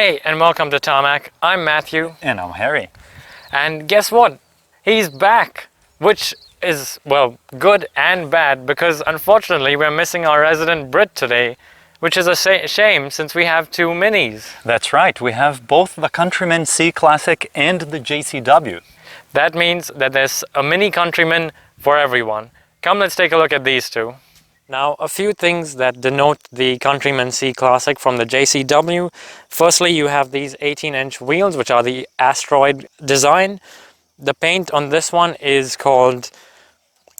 Hey, and welcome to Tarmac. I'm Matthew. And I'm Harry. And guess what? He's back, which is, well, good and bad because unfortunately we're missing our resident Brit today, which is a shame since we have two minis. That's right, we have both the Countryman C Classic and the JCW. That means that there's a Mini Countryman for everyone. Come, let's take a look at these two. Now, a few things that denote the Countryman C Classic from the JCW. Firstly, you have these 18-inch wheels, which are the asteroid design. The paint on this one is called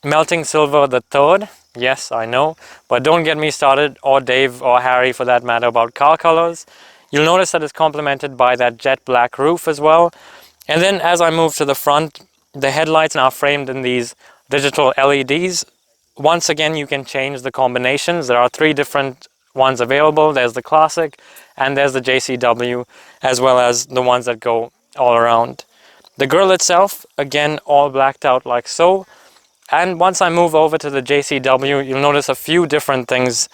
Melting Silver the Third. Yes, I know, but don't get me started, or Dave or Harry for that matter, about car colors. You'll notice that it's complemented by that jet black roof as well. And then as I move to the front, the headlights are framed in these digital LEDs. Once again, you can change the combinations. There are three different ones available. There's the Classic and there's the JCW, as well as the ones that go all around. The grille itself, again, all blacked out like so. And once I move over to the JCW, you'll notice a few different things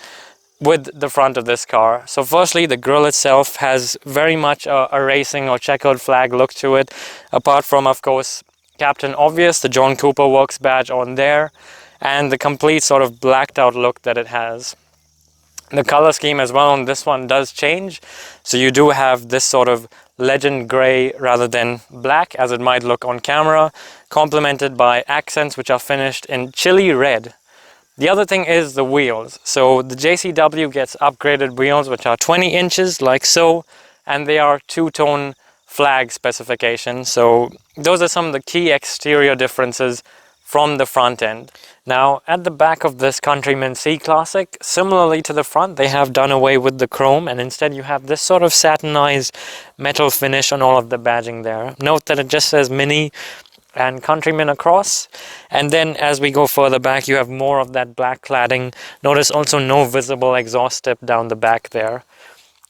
with the front of this car. So firstly, the grille itself has very much a racing or checkered flag look to it, apart from, of course, Captain Obvious, the John Cooper Works badge on there, and the complete sort of blacked out look that it has. The color scheme as well on this one does change, so you do have this sort of legend grey rather than black as it might look on camera, complemented by accents which are finished in chili red. The other thing is the wheels. So the JCW gets upgraded wheels which are 20 inches like so, and they are two-tone flag specifications. So those are some of the key exterior differences from the front end. Now, at the back of this Countryman C Classic, similarly to the front, they have done away with the chrome, and instead you have this sort of satinized metal finish on all of the badging there. Note that it just says Mini and Countryman across, and then as we go further back, you have more of that black cladding. Notice also no visible exhaust tip down the back there.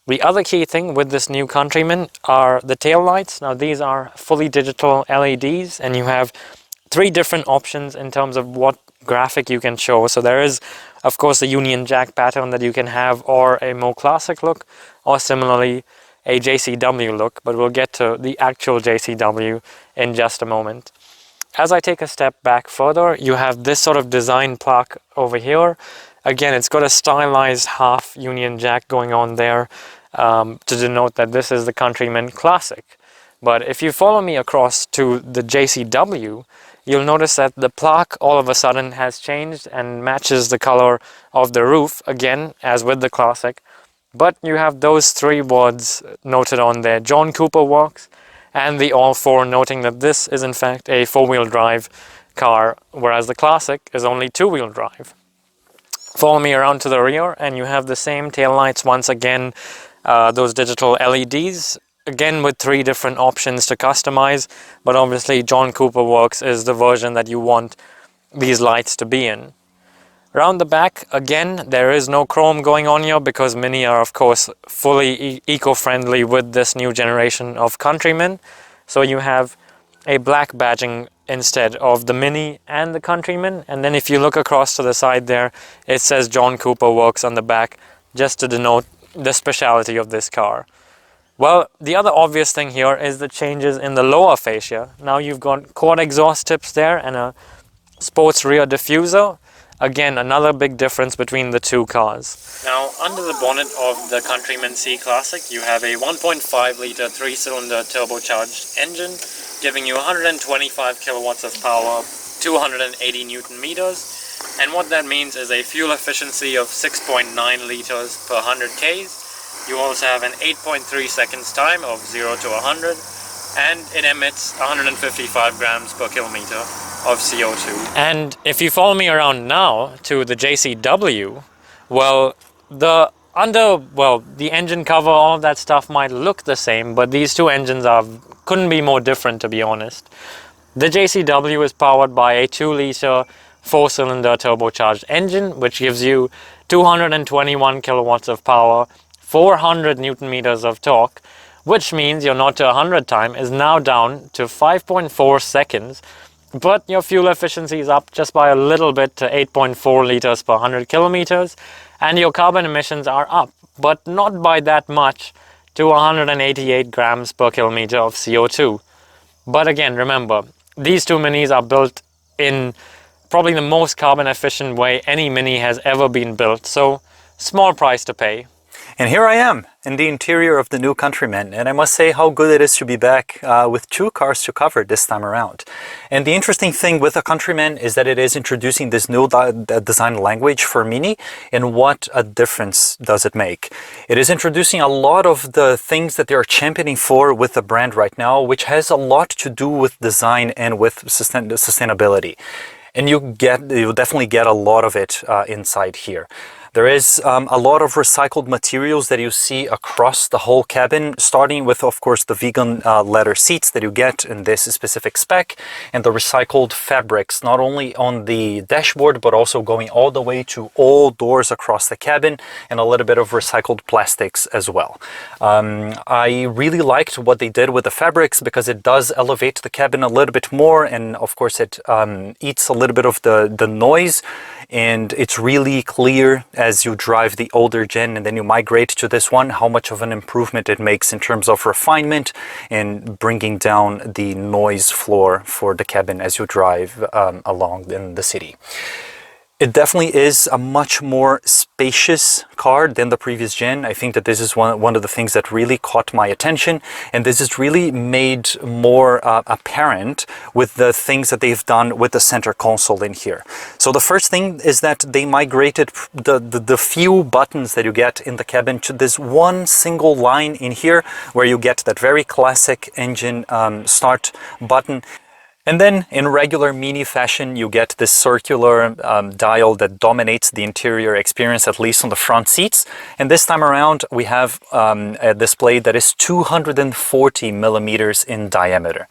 The other key thing with this new Countryman are the tail lights. Now, these are fully digital LEDs, and you have three different options in terms of what graphic you can show. So there is, of course, the Union Jack pattern that you can have, or a more classic look, or similarly a JCW look, but we'll get to the actual JCW in just a moment. As I take a step back further, you have this sort of design plaque over here. Again, it's got a stylized half Union Jack going on there to denote that this is the Countryman Classic. But if you follow me across to the JCW, you'll notice that the plaque all of a sudden has changed and matches the color of the roof, again, as with the Classic. But you have those three words noted on there, John Cooper Works, and the all four, noting that this is in fact a four-wheel drive car, whereas the Classic is only two-wheel drive. Follow me around to the rear, and you have the same taillights once again, those digital LEDs, again with three different options to customize, but obviously John Cooper Works is the version that you want these lights to be in. Around the back, again, there is no chrome going on here because Mini are, of course, fully eco-friendly with this new generation of Countryman. So you have a black badging instead of the Mini and the Countryman. And then if you look across to the side there, it says John Cooper Works on the back, just to denote the speciality of this car. Well, the other obvious thing here is the changes in the lower fascia. Now you've got quad exhaust tips there and a sports rear diffuser. Again, another big difference between the two cars. Now, under the bonnet of the Countryman C Classic, you have a 1.5-litre 3-cylinder turbocharged engine, giving you 125 kilowatts of power, 280 Newton meters. And what that means is a fuel efficiency of 6.9 litres per 100 Ks. You also have an 8.3 seconds time of 0 to 100, and it emits 155 grams per kilometer of CO2. And if you follow me around now to the JCW, well, the engine cover, all of that stuff might look the same, but these two engines couldn't be more different, to be honest. The JCW is powered by a 2-litre 4-cylinder turbocharged engine, which gives you 221 kilowatts of power, 400 Newton meters of torque, which means your 0 to 100 time is now down to 5.4 seconds, but your fuel efficiency is up just by a little bit to 8.4 liters per 100 kilometers, and your carbon emissions are up, but not by that much, to 188 grams per kilometer of CO2. But again, remember, these two Minis are built in probably the most carbon efficient way any Mini has ever been built, so small price to pay. And here I am in the interior of the new Countryman, and I must say how good it is to be back with two cars to cover this time around. And the interesting thing with the Countryman is that it is introducing this new design language for Mini, and what a difference does it make. It is introducing a lot of the things that they are championing for with the brand right now, which has a lot to do with design and with sustainability. And you definitely get a lot of it inside here. There is a lot of recycled materials that you see across the whole cabin, starting with, of course, the vegan leather seats that you get in this specific spec, and the recycled fabrics, not only on the dashboard, but also going all the way to all doors across the cabin, and a little bit of recycled plastics as well. I really liked what they did with the fabrics because it does elevate the cabin a little bit more, and of course it eats a little bit of the noise, and it's really clear as you drive the older gen and then you migrate to this one how much of an improvement it makes in terms of refinement and bringing down the noise floor for the cabin as you drive along in the city. It definitely is a much more spacious car than the previous gen. I think that this is one of the things that really caught my attention, and this is really made more apparent with the things that they've done with the center console in here. So the first thing is that they migrated the few buttons that you get in the cabin to this one single line in here, where you get that very classic engine start button. And then in regular Mini fashion, you get this circular dial that dominates the interior experience, at least on the front seats. And this time around, we have a display that is 240 millimeters in diameter.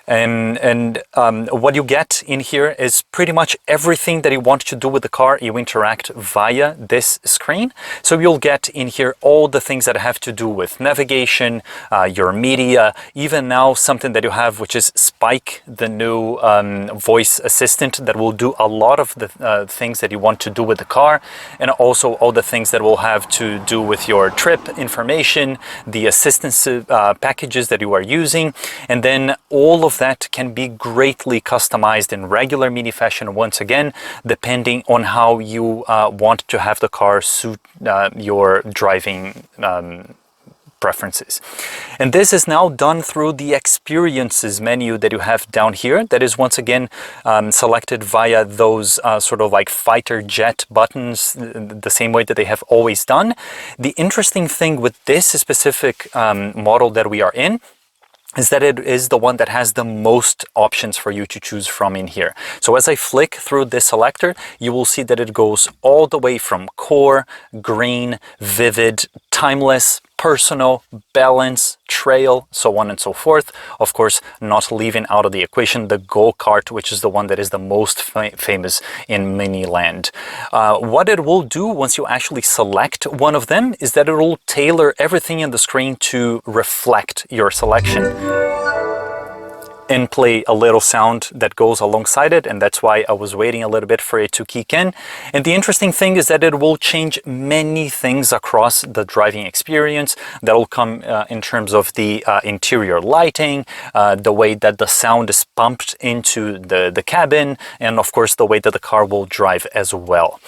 And what you get in here is pretty much everything that you want to do with the car. You interact via this screen. So you'll get in here all the things that have to do with navigation, your media, even now something that you have, which is Spike, the new voice assistant that will do a lot of the things that you want to do with the car, and also all the things that will have to do with your trip information, the assistance packages that you are using, and then all of that can be greatly customized in regular Mini fashion, once again, depending on how you want to have the car suit your driving preferences. And this is now done through the experiences menu that you have down here, that is once again selected via those sort of like fighter jet buttons, the same way that they have always done. The interesting thing with this specific model that we are in is that it is the one that has the most options for you to choose from in here. So as I flick through this selector, you will see that it goes all the way from core, green, vivid, timeless, personal, balance, trail, so on and so forth. Of course, not leaving out of the equation the go-kart, which is the one that is the most famous in Mini land. What it will do once you actually select one of them is that it will tailor everything in the screen to reflect your selection and play a little sound that goes alongside it, and that's why I was waiting a little bit for it to kick in. And the interesting thing is that it will change many things across the driving experience. That will come in terms of the interior lighting, the way that the sound is pumped into the cabin, and of course the way that the car will drive as well.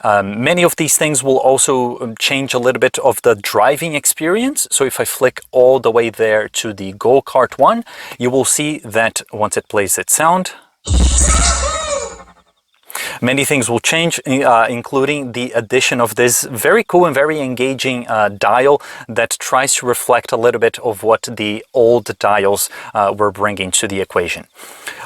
Many of these things will also change a little bit of the driving experience. So if I flick all the way there to the go-kart one, you will see that once it plays its sound, many things will change, including the addition of this very cool and very engaging dial that tries to reflect a little bit of what the old dials were bringing to the equation.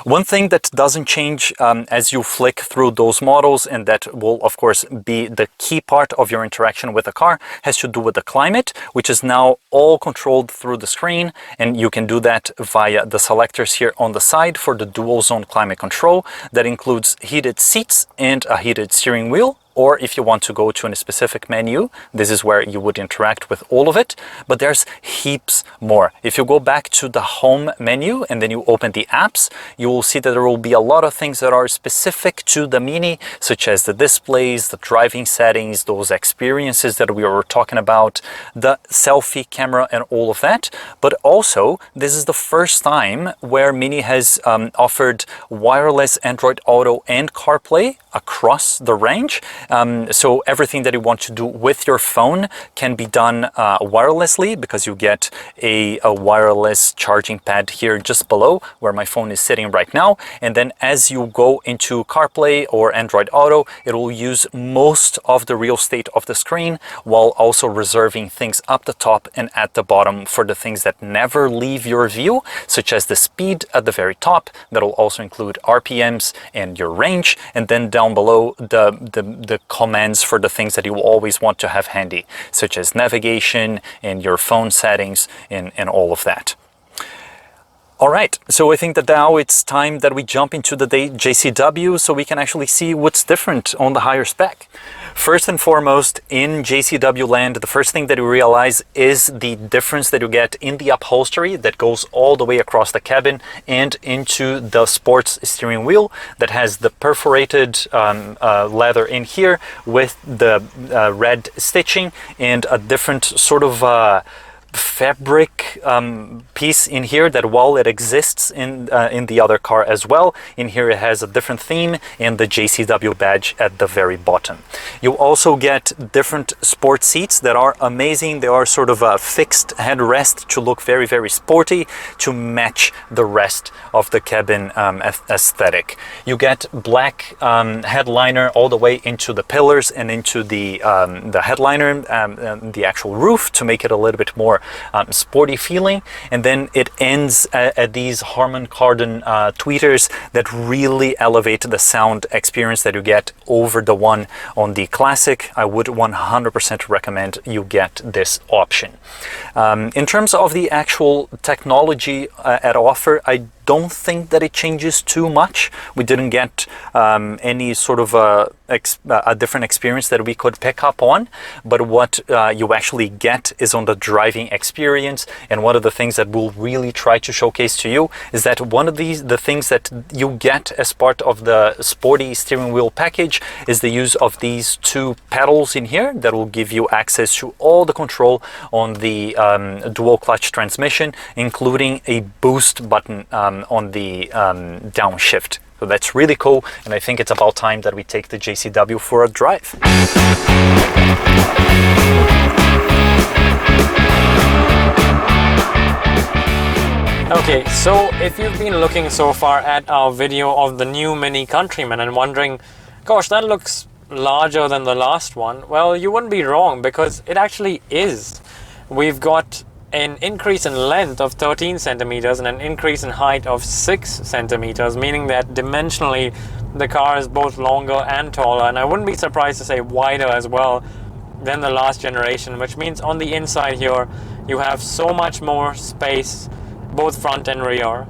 One thing that doesn't change as you flick through those models, and that will of course be the key part of your interaction with the car, has to do with the climate, which is now all controlled through the screen, and you can do that via the selectors here on the side for the dual zone climate control. That includes heated seats and a heated steering wheel. or if you want to go to a specific menu, this is where you would interact with all of it, but there's heaps more. If you go back to the home menu and then you open the apps, you will see that there will be a lot of things that are specific to the Mini, such as the displays, the driving settings, those experiences that we were talking about, the selfie camera and all of that. But also, this is the first time where Mini has offered wireless Android Auto and CarPlay across the range. So everything that you want to do with your phone can be done wirelessly, because you get a wireless charging pad here just below where my phone is sitting right now. And then as you go into CarPlay or Android Auto, it will use most of the real estate of the screen, while also reserving things up the top and at the bottom for the things that never leave your view, such as the speed at the very top. That will also include RPMs and your range, and then down below the commands for the things that you will always want to have handy, such as navigation and your phone settings and all of that. All right, so I think that now it's time that we jump into the JCW so we can actually see what's different on the higher spec. First and foremost, in JCW land, the first thing that you realize is the difference that you get in the upholstery that goes all the way across the cabin and into the sports steering wheel that has the perforated leather in here with the red stitching and a different sort of fabric piece in here that, while it exists in the other car as well, in here it has a different theme and the JCW badge at the very bottom. You also get different sport seats that are amazing. They are sort of a fixed headrest to look very, very sporty to match the rest of the cabin aesthetic. You get black headliner all the way into the pillars and into the headliner, the actual roof, to make it a little bit more sporty feeling. And then it ends at these Harman Kardon tweeters that really elevate the sound experience that you get over the one on the Classic. I would 100% recommend you get this option. In terms of the actual technology at offer, I don't think that it changes too much. We didn't get any sort of a different experience that we could pick up on, but what you actually get is on the driving experience. And one of the things that we'll really try to showcase to you is that one of the things that you get as part of the sporty steering wheel package is the use of these two pedals in here that will give you access to all the control on the dual clutch transmission, including a boost button on the downshift. So that's really cool, and I think it's about time that we take the JCW for a drive. Okay, so if you've been looking so far at our video of the new Mini Countryman and wondering, gosh, that looks larger than the last one, well, you wouldn't be wrong, because it actually is. We've got an increase in length of 13 centimeters and an increase in height of 6 centimeters, meaning that dimensionally the car is both longer and taller, and I wouldn't be surprised to say wider as well than the last generation, which means on the inside here you have so much more space, both front and rear.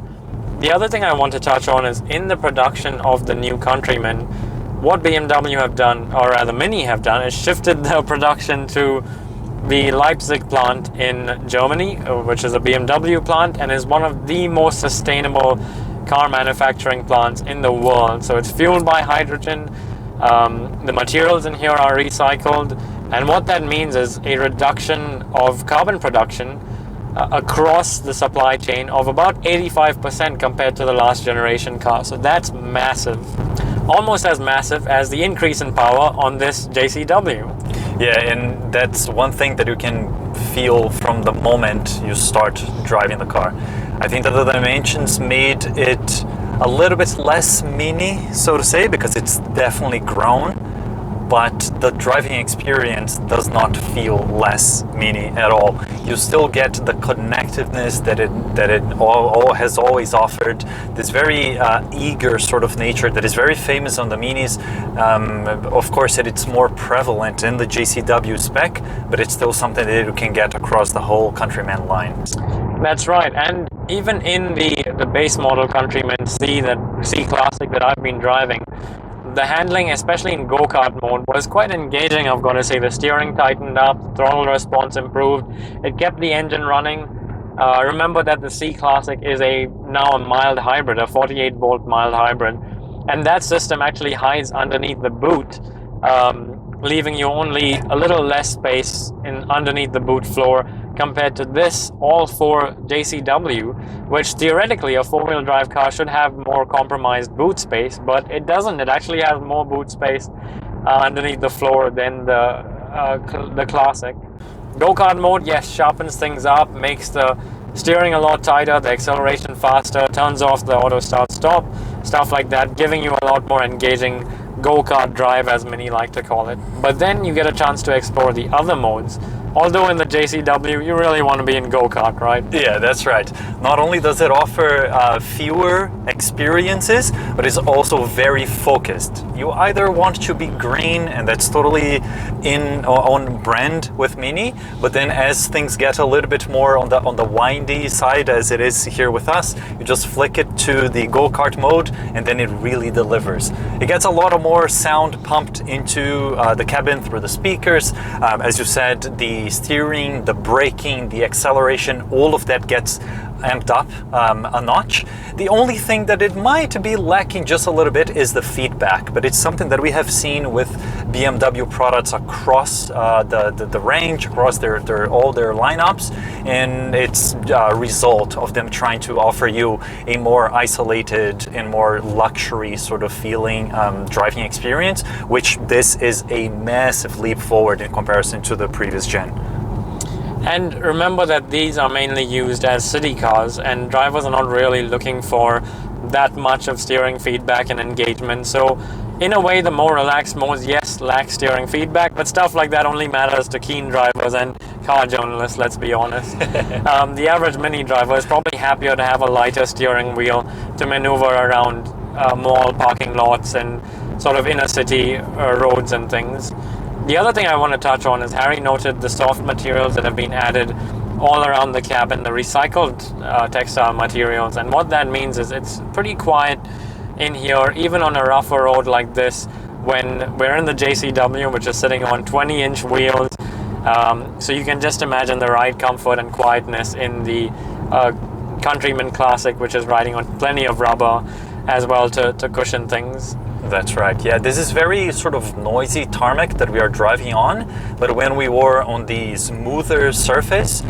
The other thing I want to touch on is in the production of the new Countryman, what BMW have done, or rather Mini have done, is shifted the production to the Leipzig plant in Germany, which is a BMW plant and is one of the most sustainable car manufacturing plants in the world. So it's fueled by hydrogen, the materials in here are recycled, and what that means is a reduction of carbon production across the supply chain of about 85% compared to the last generation car. So that's massive, almost as massive as the increase in power on this JCW. Yeah, and that's one thing that you can feel from the moment you start driving the car. I think that the dimensions made it a little bit less mini, so to say, because it's definitely grown, but the driving experience does not feel less mini at all. You still get the connectiveness that it all has always offered, this very eager sort of nature that is very famous on the Minis. Of course, it's more prevalent in the JCW spec, but it's still something that you can get across the whole Countryman line. That's right, and even in the base model Countryman C Classic that I've been driving, The handling, especially in go-kart mode, was quite engaging, I've got to say. The steering tightened up, throttle response improved, it kept the engine running. Remember that the C Classic is now a mild hybrid, a 48 volt mild hybrid, and that system actually hides underneath the boot, leaving you only a little less space underneath the boot floor compared to this all-4 JCW, which theoretically a four-wheel drive car should have more compromised boot space, but it doesn't. It actually has more boot space underneath the floor than the Classic. Go-kart mode, yes, sharpens things up, makes the steering a lot tighter, the acceleration faster, turns off the auto start-stop, stuff like that, giving you a lot more engaging go-kart drive, as many like to call it. But then you get a chance to explore the other modes. Although in the JCW, you really want to be in go-kart, right? Yeah, that's right. Not only does it offer fewer experiences, but it's also very focused. You either want to be green, and that's totally on brand with Mini, but then as things get a little bit more on the windy side, as it is here with us, you just flick it to the go-kart mode, and then it really delivers. It gets a lot of more sound pumped into the cabin through the speakers. As you said, the steering, the braking, the acceleration, all of that gets amped up a notch. The only thing that it might be lacking just a little bit is the feedback, but it's something that we have seen with BMW products across the range, across all their lineups, and it's a result of them trying to offer you a more isolated and more luxury sort of feeling driving experience, which this is a massive leap forward in comparison to the previous gen. And remember that these are mainly used as city cars, and drivers are not really looking for that much of steering feedback and engagement. So in a way, the more relaxed modes, yes, lack steering feedback, but stuff like that only matters to keen drivers and car journalists, let's be honest. The average Mini driver is probably happier to have a lighter steering wheel to maneuver around mall parking lots and sort of inner city roads and things. The other thing I want to touch on is Harry noted the soft materials that have been added all around the cabin, the recycled textile materials, and what that means is it's pretty quiet in here, even on a rougher road like this, when we're in the JCW, which is sitting on 20-inch wheels. So you can just imagine the ride comfort and quietness in the Countryman Classic, which is riding on plenty of rubber as well to cushion things. That's right. Yeah, this is very sort of noisy tarmac that we are driving on, but when we were on the smoother surface,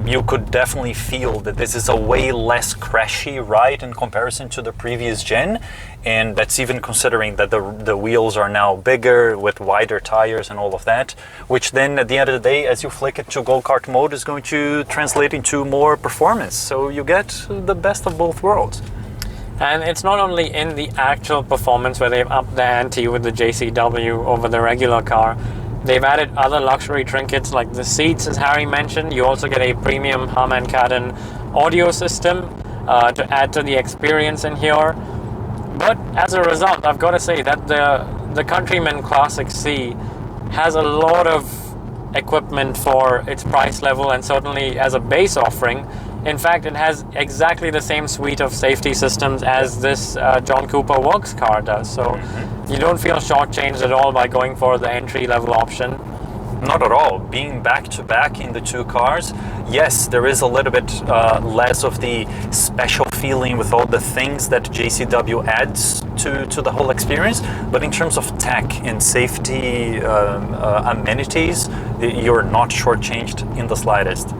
you could definitely feel that this is a way less crashy ride in comparison to the previous gen, and that's even considering that the wheels are now bigger with wider tires and all of that, which then at the end of the day, as you flick it to go-kart mode, is going to translate into more performance. So you get the best of both worlds. And it's not only in the actual performance where they've upped the ante with the JCW over the regular car. They've added other luxury trinkets like the seats, as Harry mentioned. You also get a premium Harman Kardon audio system to add to the experience in here. But as a result, I've got to say that the Countryman Classic C has a lot of equipment for its price level, and certainly as a base offering. In fact, it has exactly the same suite of safety systems as this John Cooper Works car does. So you don't feel shortchanged at all by going for the entry-level option. Not at all. Being back-to-back in the two cars, yes, there is a little bit less of the special feeling with all the things that JCW adds to the whole experience, but in terms of tech and safety amenities, you're not shortchanged in the slightest.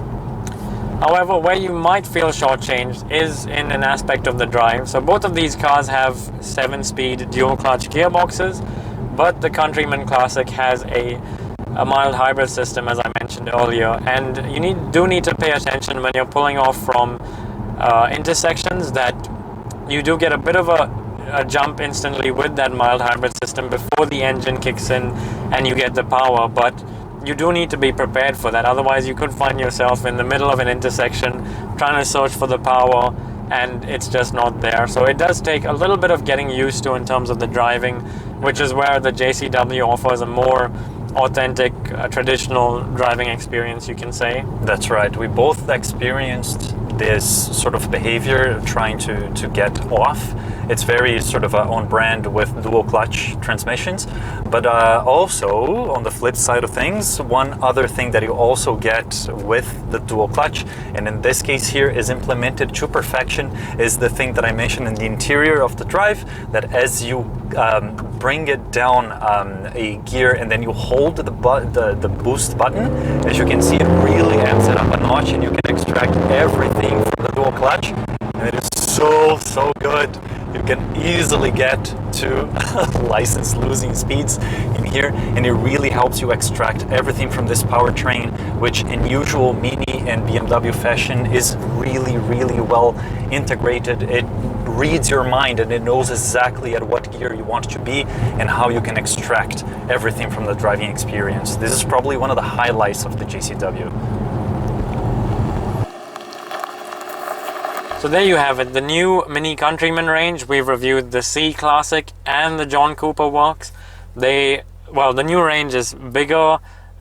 However, where you might feel shortchanged is in an aspect of the drive. So both of these cars have 7-speed dual-clutch gearboxes, but the Countryman Classic has a mild hybrid system, as I mentioned earlier, and you do need to pay attention when you're pulling off from intersections that you do get a bit of a jump instantly with that mild hybrid system before the engine kicks in and you get the power, but you do need to be prepared for that. Otherwise you could find yourself in the middle of an intersection trying to search for the power and it's just not there. So it does take a little bit of getting used to in terms of the driving, which is where the JCW offers a more authentic, traditional driving experience, you can say. That's right. We both experienced this sort of behavior, trying to get off. It's very sort of on brand with dual clutch transmissions. But also, on the flip side of things, one other thing that you also get with the dual clutch, and in this case here is implemented to perfection, is the thing that I mentioned in the interior of the drive, that as you bring it down a gear and then you hold the boost button, as you can see, it really amps it up a notch, and you can extract everything from the dual clutch, and it is so good. You can easily get to license losing speeds in here, and it really helps you extract everything from this powertrain, which in usual Mini and BMW fashion is really well integrated. It reads your mind and it knows exactly at what gear you want to be and how you can extract everything from the driving experience. This is probably one of the highlights of the JCW. So there you have it, the new Mini Countryman range. We've reviewed the C Classic and the John Cooper Works. The new range is bigger,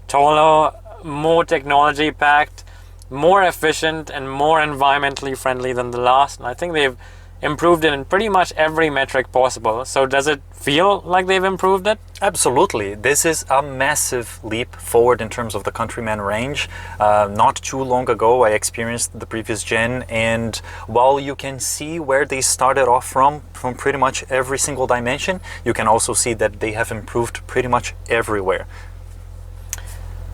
taller, more technology packed, more efficient and more environmentally friendly than the last. And I think they've improved it in pretty much every metric possible. So does it feel like they've improved it? Absolutely. This is a massive leap forward in terms of the Countryman range. Not too long ago I experienced the previous gen, and while you can see where they started off from pretty much every single dimension, you can also see that they have improved pretty much everywhere.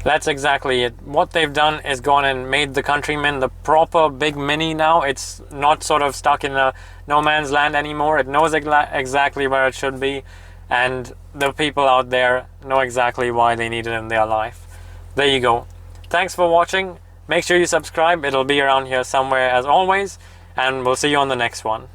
That's exactly it. What they've done is gone and made the Countryman the proper big Mini now. It's not sort of stuck in a no man's land anymore. It knows exactly where it should be, and the people out there know exactly why they need it in their life. There you go. Thanks for watching. Make sure you subscribe. It'll be around here somewhere as always, and we'll see you on the next one.